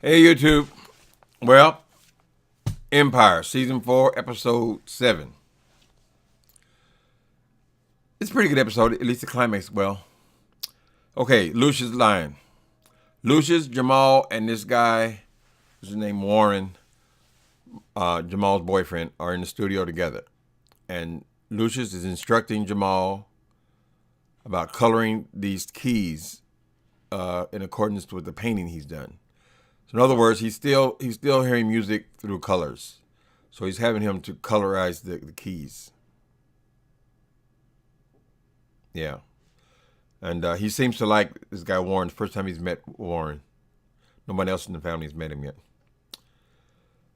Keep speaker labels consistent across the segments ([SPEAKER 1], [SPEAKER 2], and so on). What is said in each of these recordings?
[SPEAKER 1] Hey YouTube. Well, Empire season 4, episode 7. It's a pretty good episode, at least the climax. Well, okay, Lucius lying. Lucius, Jamal, and this guy, what's his name, Warren, Jamal's boyfriend, are in the studio together, and Lucius is instructing Jamal about coloring these keys in accordance with the painting he's done. So in other words, he's still hearing music through colors. So he's having him to colorize the keys. Yeah. And he seems to like this guy Warren. The first time he's met Warren. Nobody else in the family has met him yet.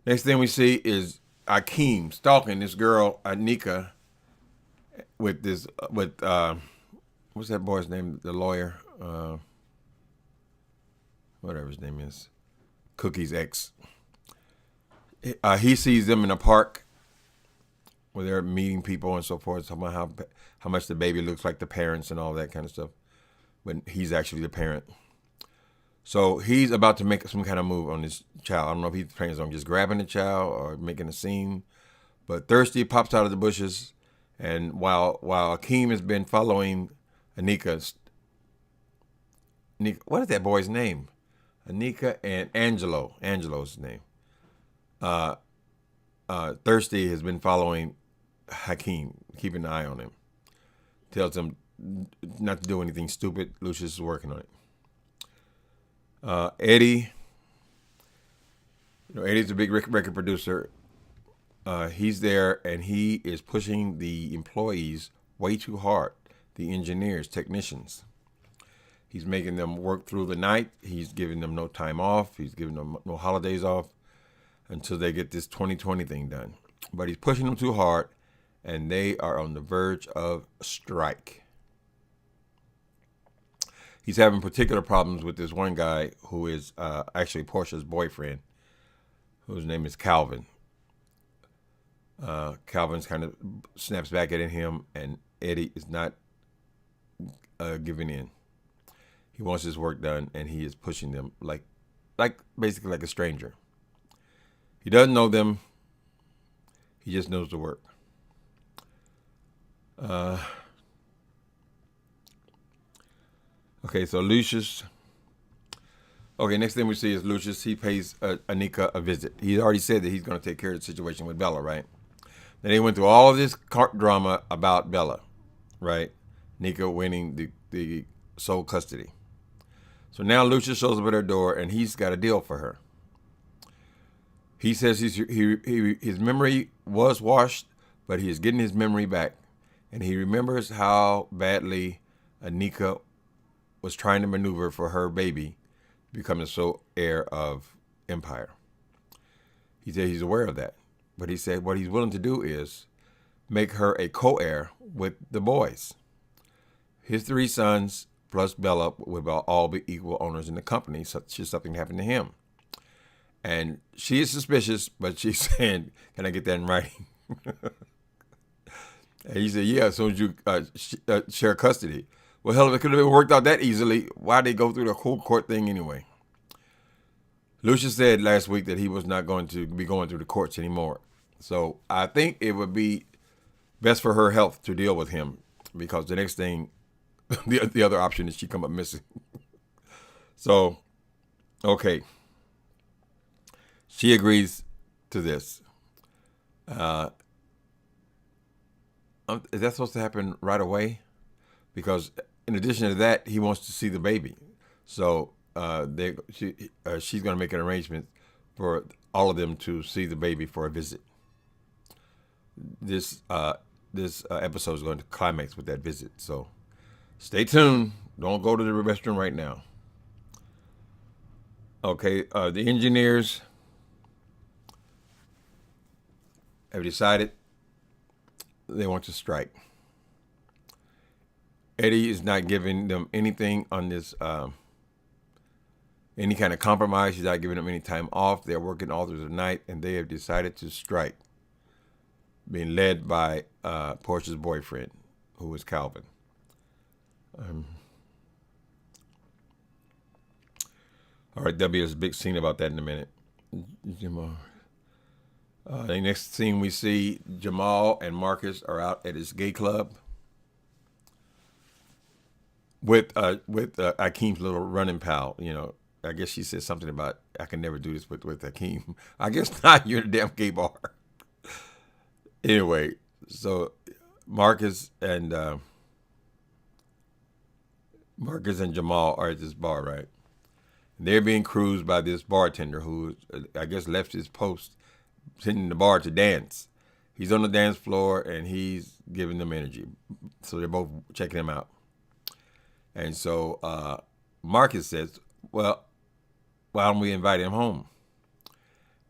[SPEAKER 1] Next thing we see is Hakeem stalking this girl, Anika, with what's that boy's name? The lawyer, whatever his name is, Cookie's ex. He sees them in a park where they're meeting people and so forth, talking about how much the baby looks like the parents and all that kind of stuff, when he's actually the parent. So he's about to make some kind of move on this child. I don't know if he plans on just grabbing the child or making a scene, but Thirsty pops out of the bushes, and while Hakeem has been following Anika, what is that boy's name? Anika and Angelo. Angelo's his name. Thirsty has been following Hakeem, keeping an eye on him. Tells him not to do anything stupid. Lucius is working on it. Eddie, Eddie's a big record producer. He's there, and he is pushing the employees way too hard. The engineers, technicians. He's making them work through the night. He's giving them no time off. He's giving them no holidays off until they get this 2020 thing done. But he's pushing them too hard, and they are on the verge of strike. He's having particular problems with this one guy who is actually Portia's boyfriend, whose name is Calvin. Calvin's kind of snaps back at him, and Eddie is not giving in. He wants his work done, and he is pushing them like basically like a stranger. He doesn't know them. He just knows the work. Okay, so Lucius. Okay, next thing we see is Lucius. He pays Anika a visit. He already said that he's going to take care of the situation with Bella, right? Then he went through all of this drama about Bella, right? Nika winning the sole custody. So now Lucius shows up at her door, and he's got a deal for her. He says his memory was washed, but he is getting his memory back. And he remembers how badly Anika was trying to maneuver for her baby to become the sole heir of Empire. He said he's aware of that. But he said what he's willing to do is make her a co-heir with the boys. His 3 sons plus Bella would all be equal owners in the company, should something happen to him. And she is suspicious, but she's saying, can I get that in writing? And he said, yeah, as soon as you share custody. Well, hell, if it could have been worked out that easily, why'd they go through the whole court thing anyway? Lucius said last week that he was not going to be going through the courts anymore. So I think it would be best for her health to deal with him, because the next thing, the other option is she come up missing. So, okay. She agrees to this. Is that supposed to happen right away? Because in addition to that, he wants to see the baby. So she's going to make an arrangement for all of them to see the baby for a visit. This episode is going to climax with that visit. So stay tuned. Don't go to the restroom right now. Okay, the engineers have decided they want to strike. Eddie is not giving them anything on this, any kind of compromise. He's not giving them any time off. They're working all through the night, and they have decided to strike, being led by Portia's boyfriend, who is Calvin. All right, there'll be a big scene about that in a minute. Jamal. The next scene we see, Jamal and Marcus are out at his gay club with Hakeem's little running pal. I guess she said something about I can never do this with Hakeem. I guess not. You're in a damn gay bar. Anyway, so Marcus and Jamal are at this bar, right? And they're being cruised by this bartender who, I guess, left his post sitting in the bar to dance. He's on the dance floor and he's giving them energy. So they're both checking him out. And so Marcus says, well, why don't we invite him home?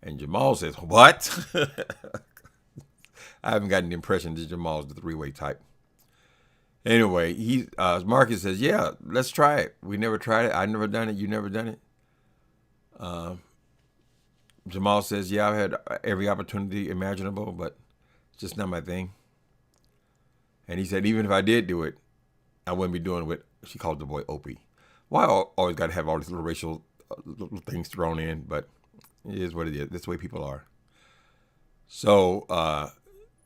[SPEAKER 1] And Jamal says, what? I haven't gotten the impression that Jamal's the three-way type. Anyway, Marcus says, yeah, let's try it. We never tried it. I've never done it. You never done it. Jamal says, yeah, I've had every opportunity imaginable, but it's just not my thing. And he said, even if I did do it, I wouldn't be doing what she called the boy Opie. Why always got to have all these little racial little things thrown in, but it is what it is. That's the way people are. So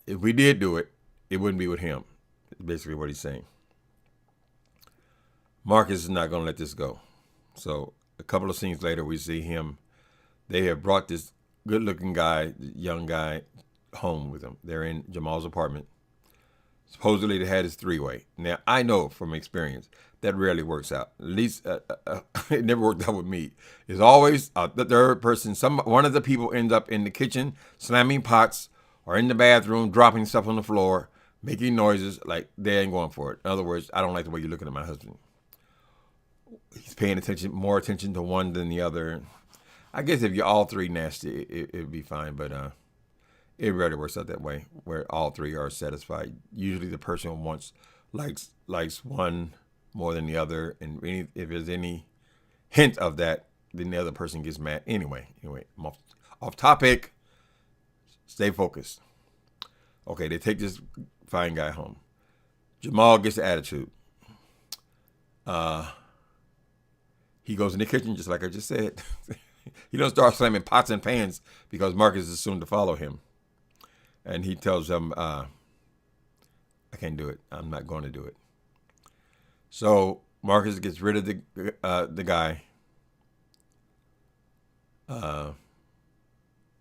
[SPEAKER 1] if we did do it, it wouldn't be with him. That's basically what he's saying. Marcus is not going to let this go. So a couple of scenes later, we see him. They have brought this good-looking guy, young guy, home with them. They're in Jamal's apartment. Supposedly they had his three-way. Now, I know from experience that rarely works out. At least it never worked out with me. It's always the third person. One of the people ends up in the kitchen slamming pots or in the bathroom dropping stuff on the floor, making noises like they ain't going for it. In other words, I don't like the way you're looking at my husband. He's paying more attention to one than the other. I guess if you're all three nasty, it'd be fine, but it rarely works out that way, where all three are satisfied. Usually the person likes one more than the other, and if there's any hint of that, then the other person gets mad. Anyway, I'm off topic. Stay focused. Okay, they take this fine guy home. Jamal gets the attitude. He goes in the kitchen, just like I just said. He don't start slamming pots and pans because Marcus is soon to follow him. And he tells him, I can't do it. I'm not going to do it. So Marcus gets rid of the guy.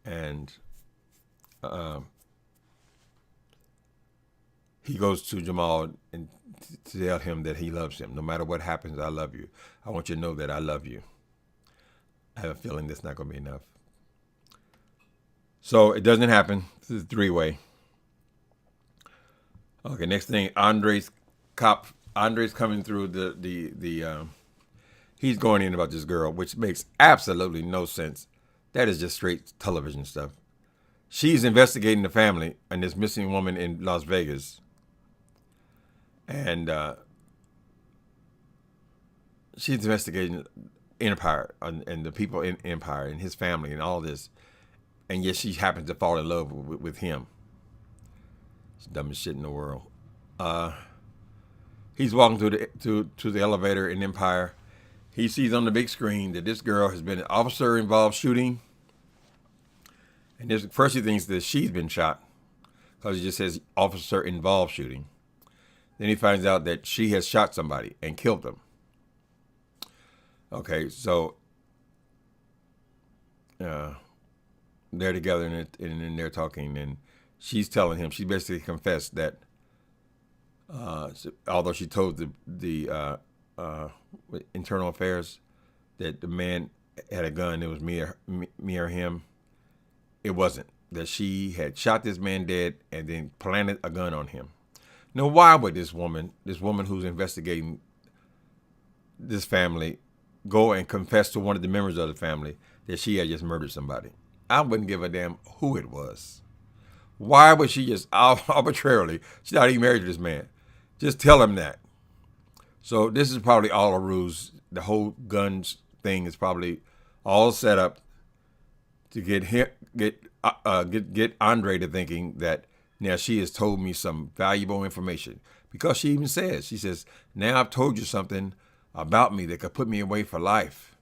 [SPEAKER 1] And he goes to Jamal and to tell him that he loves him. No matter what happens, I love you. I want you to know that I love you. I have a feeling that's not going to be enough. So it doesn't happen. This is a three-way. Okay, next thing, Andre's coming through the he's going in about this girl, which makes absolutely no sense. That is just straight television stuff. She's investigating the family and this missing woman in Las Vegas. And she's investigating Empire and the people in Empire and his family and all this. And yet she happens to fall in love with him. It's the dumbest shit in the world. He's walking to the elevator in Empire. He sees on the big screen that this girl has been an officer-involved shooting. And first he thinks that she's been shot because it just says officer-involved shooting. Then he finds out that she has shot somebody and killed them. Okay, so they're together and they're talking, and she's telling him, she basically confessed that although she told the internal affairs that the man had a gun, it was me or him, it wasn't. That she had shot this man dead and then planted a gun on him. Now, why would this woman who's investigating this family, go and confess to one of the members of the family that she had just murdered somebody? I wouldn't give a damn who it was. Why would she just arbitrarily, she's not even married to this man, just tell him that? So this is probably all a ruse. The whole guns thing is probably all set up to get Andre to thinking that now she has told me some valuable information. Because she even says, now I've told you something about me that could put me away for life.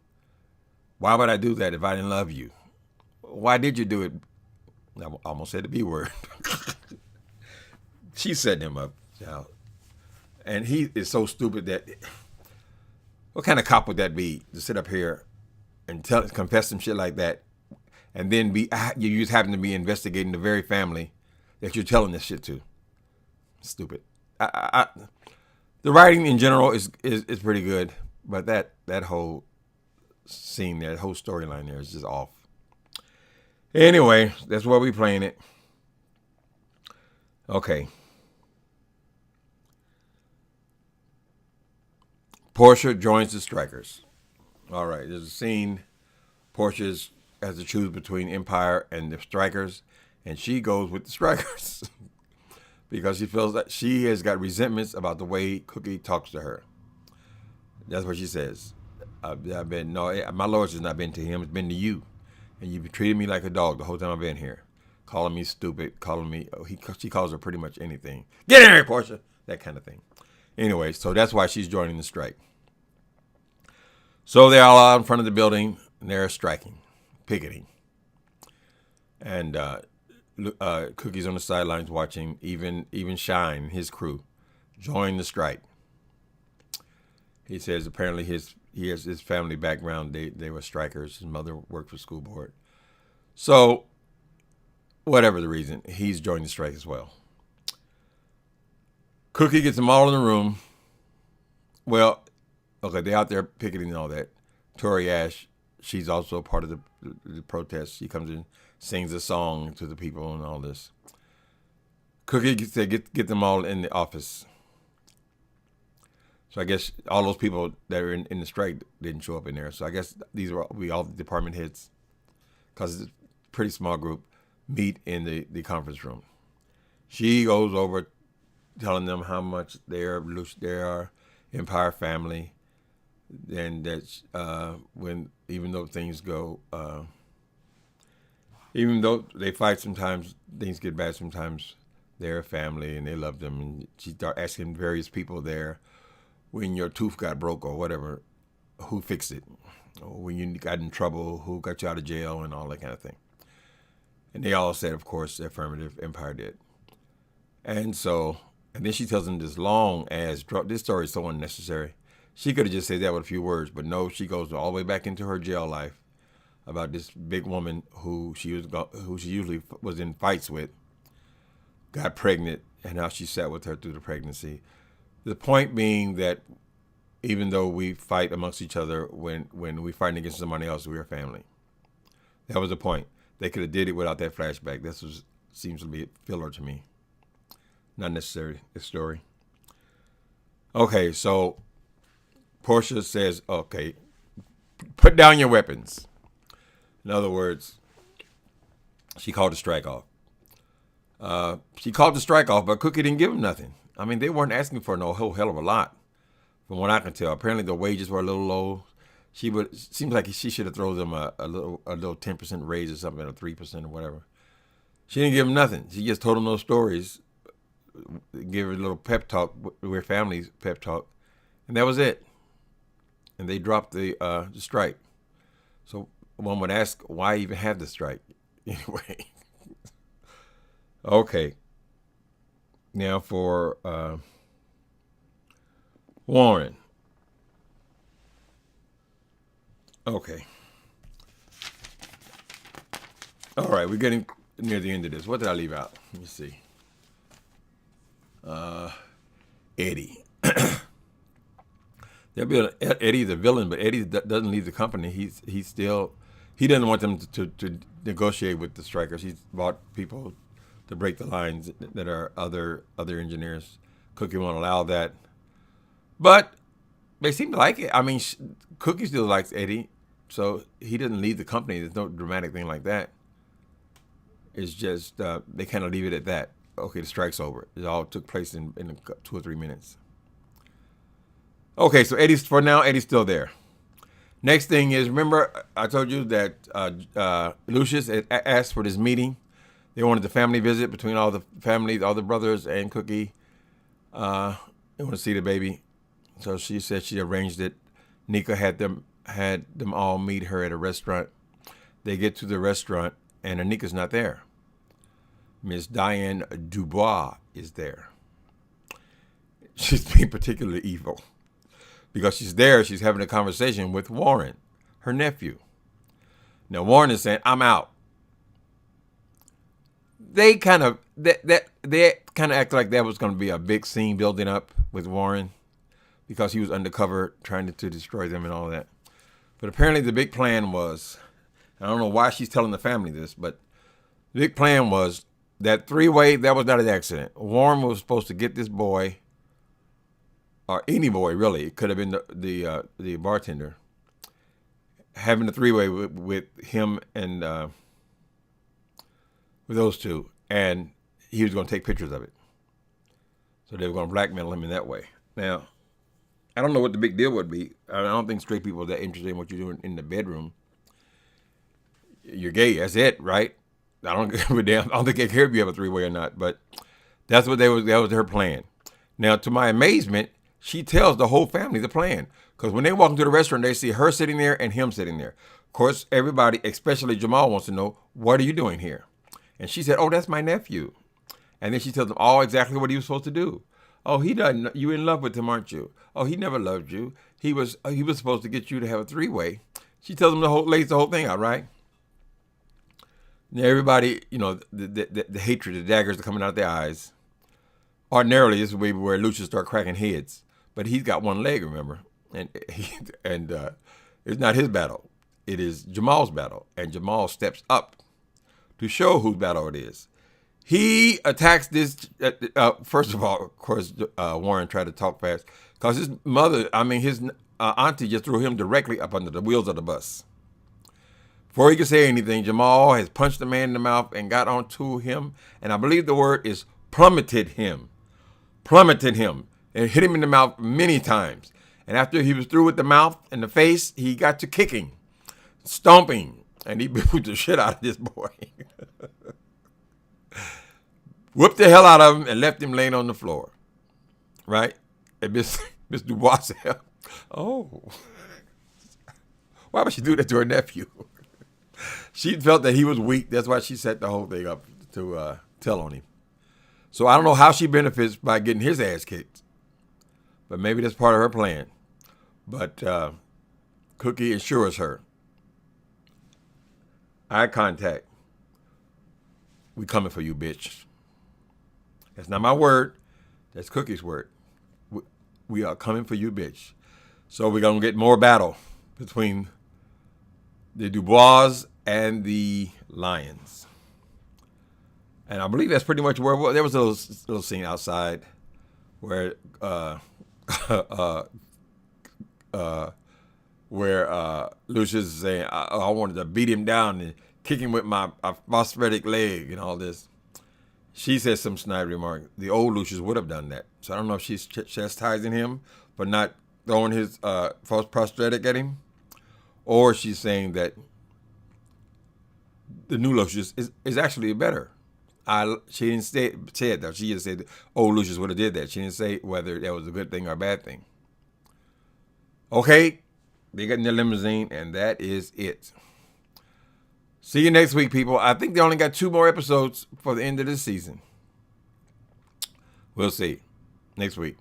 [SPEAKER 1] Why would I do that if I didn't love you? Why did you do it? I almost said the B word. She set him up, child. And he is so stupid that what kind of cop would that be to sit up here and confess some shit like that, and then you just happen to be investigating the very family that you're telling this shit to? Stupid. The writing in general is pretty good, but that whole scene there, that whole storyline there is just off. Anyway, that's why we playing it. Okay. Portia joins the strikers. All right, there's a scene. Portia has to choose between Empire and the strikers, and she goes with the strikers because she feels that she has got resentments about the way Cookie talks to her. That's what she says. My loyalty has not been to him; it's been to you, and you've treated me like a dog the whole time I've been here, calling me stupid, calling me. She calls her pretty much anything. Get in here, Portia. That kind of thing. Anyway, so that's why she's joining the strike. So they're all out in front of the building, and they're striking, picketing. And Cookie's on the sidelines watching. Even Shine, his crew, join the strike. He says apparently he has his family background. They were strikers. His mother worked for school board. So, whatever the reason, he's joined the strike as well. Cookie gets them all in the room. Well, okay, they're out there picketing and all that. Tori Ash, she's also part of the protest. She comes in, sings a song to the people and all this. Cookie said, get them all in the office. So I guess all those people that are in the strike didn't show up in there. So I guess these are all the department heads, because it's a pretty small group, meet in the conference room. She goes over telling them how much they are Empire family, and that even though things go, even though they fight sometimes, things get bad sometimes, they're a family and they love them. And she started asking various people there, when your tooth got broke or whatever, who fixed it? Or when you got in trouble, who got you out of jail and all that kind of thing. And they all said, of course, the affirmative, Empire did. And then she tells them this long ass, this story is so unnecessary. She could have just said that with a few words, but no, she goes all the way back into her jail life about this big woman who she usually was in fights with, got pregnant, and how she sat with her through the pregnancy. The point being that even though we fight amongst each other, when we fight against somebody else, we're a family. That was the point. They could have did it without that flashback. Seems to be a filler to me. Not necessary, this story. Okay, so Portia says, okay, put down your weapons. In other words, she called the strike off. But Cookie didn't give them nothing. I mean, they weren't asking for no whole hell of a lot, from what I can tell. Apparently, the wages were a little low. Seems like she should have thrown them a little 10% raise or something, or 3% or whatever. She didn't give them nothing. She just told them those stories, give her a little pep talk, their family's pep talk, and that was it. And they dropped the strike. So one would ask, why even have the strike anyway? Okay. Now for Warren. Okay. All right, we're getting near the end of this. What did I leave out? Let me see. Eddie. Eddie's the villain, but Eddie doesn't leave the company. He doesn't want them to negotiate with the strikers. He's bought people to break the lines that are other engineers. Cookie won't allow that, but they seem to like it. I mean, Cookie still likes Eddie, so he doesn't leave the company. There's no dramatic thing like that. It's just they kind of leave it at that. Okay, the strike's over. It all took place in 2 or 3 minutes. Okay, so Eddie's still there. Next thing is, remember I told you that Lucius had asked for this meeting. They wanted the family visit between all the families, all the brothers and Cookie. They want to see the baby. So she said she arranged it. Nika had them had them all meet her at a restaurant. They get to the restaurant, and Anika's not there. Miss Diane Dubois is there. She's being particularly evil because she's there. She's having a conversation with Warren, her nephew. Now Warren is saying, "I'm out." They kind of act like that was going to be a big scene building up with Warren because he was undercover trying to destroy them and all that. But apparently the big plan was, I don't know why she's telling the family this, but the big plan was that three-way, that was not an accident. Warren was supposed to get this boy, or any boy really, it could have been the bartender, having a three-way with him and with those two, and he was going to take pictures of it. So they were going to blackmail him in that way. Now, I don't know what the big deal would be. I don't think straight people are that interested in what you're doing in the bedroom. You're gay, that's it, right? I don't give a damn. I don't think they care if you have a three-way or not, but that was her plan. Now, to my amazement, she tells the whole family the plan. Because when they walk into the restaurant, they see her sitting there and him sitting there. Of course, everybody, especially Jamal, wants to know, what are you doing here? And she said, "Oh, that's my nephew." And then she tells them all exactly what he was supposed to do. "Oh, he doesn't. You in love with him, aren't you? Oh, he never loved you. He was supposed to get you to have a three-way." She tells them lays the whole thing out, right? Now everybody, the hatred, the daggers are coming out of their eyes. Ordinarily, this is where Lucius start cracking heads, but he's got one leg, remember, and it's not his battle. It is Jamal's battle, and Jamal steps up to show whose battle it is. He attacks this. First of all, of course, Warren tried to talk fast because his auntie just threw him directly up under the wheels of the bus. Before he could say anything, Jamal has punched the man in the mouth and got onto him, and I believe the word is plummeted him, and hit him in the mouth many times. And after he was through with the mouth and the face, he got to kicking, stomping, and he beat the shit out of this boy. Whooped the hell out of him and left him laying on the floor. Right? And Miss Dubois said, "Oh, why would she do that to her nephew?" She felt that he was weak. That's why she set the whole thing up to tell on him. So I don't know how she benefits by getting his ass kicked. But maybe that's part of her plan. But Cookie assures her, eye contact, "We coming for you, bitch." That's not my word. That's Cookie's word. We are coming for you, bitch. So we're going to get more battle between the Dubois and the Lions. And I believe that's pretty much where there was a little scene outside where Lucius is saying, I wanted to beat him down and kick him with my prosthetic leg and all this. She says some snide remark. The old Lucius would have done that. So I don't know if she's chastising him for not throwing his false prosthetic at him, or she's saying that the new Lucius is actually better. She didn't say it though. She just said old Lucius would have did that. She didn't say whether that was a good thing or a bad thing. Okay, they got in their limousine, and that is it. See you next week, people. I think they only got 2 more episodes for the end of this season. We'll see next week.